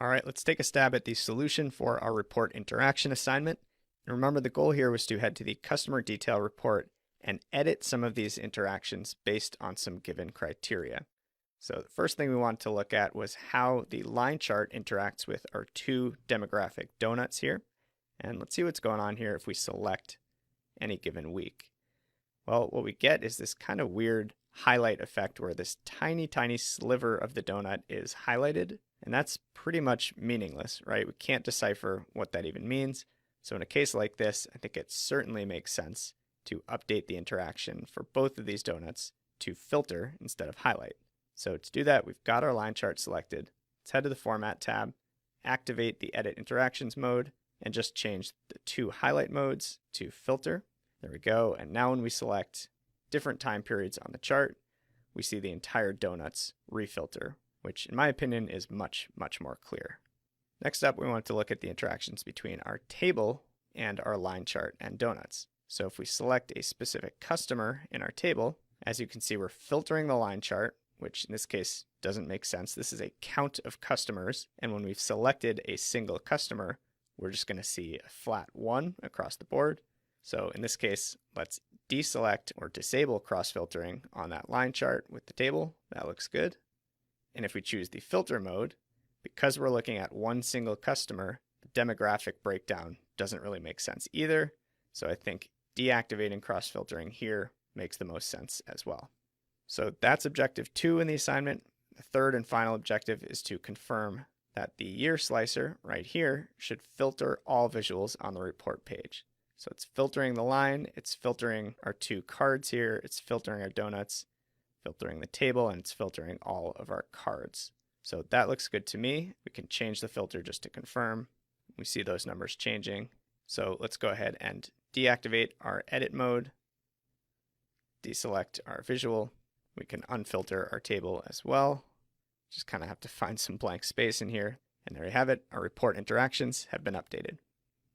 All right, let's take a stab at the solution for our report interaction assignment. And remember, the goal here was to head to the customer detail report and edit some of these interactions based on some given criteria. So the first thing we wanted to look at was how the line chart interacts with our two demographic donuts here. And let's see what's going on here if we select any given week. Well, what we get is this kind of weird highlight effect where this tiny, tiny sliver of the donut is highlighted. And that's pretty much meaningless, right? We can't decipher what that even means. So in a case like this, I think it certainly makes sense to update the interaction for both of these donuts to filter instead of highlight. So to do that, we've got our line chart selected. Let's head to the Format tab, activate the Edit Interactions mode, and just change the two highlight modes to filter. There we go. And now when we select different time periods on the chart, we see the entire donuts refilter, which in my opinion is much, much more clear. Next up, we want to look at the interactions between our table and our line chart and donuts. So if we select a specific customer in our table, as you can see, we're filtering the line chart, which in this case doesn't make sense. This is a count of customers. And when we've selected a single customer, we're just going to see a flat 1 across the board. So in this case, let's deselect or disable cross-filtering on that line chart with the table. That looks good. And if we choose the filter mode, because we're looking at one single customer, the demographic breakdown doesn't really make sense either. So I think deactivating cross-filtering here makes the most sense as well. So that's objective 2 in the assignment. The third and final objective is to confirm that the year slicer right here should filter all visuals on the report page. So it's filtering the line, it's filtering our two cards here, it's filtering our donuts, filtering the table, and it's filtering all of our cards. So that looks good to me. We can change the filter just to confirm. We see those numbers changing. So let's go ahead and deactivate our edit mode, deselect our visual. We can unfilter our table as well. Just kind of have to find some blank space in here. And there you have it. Our report interactions have been updated.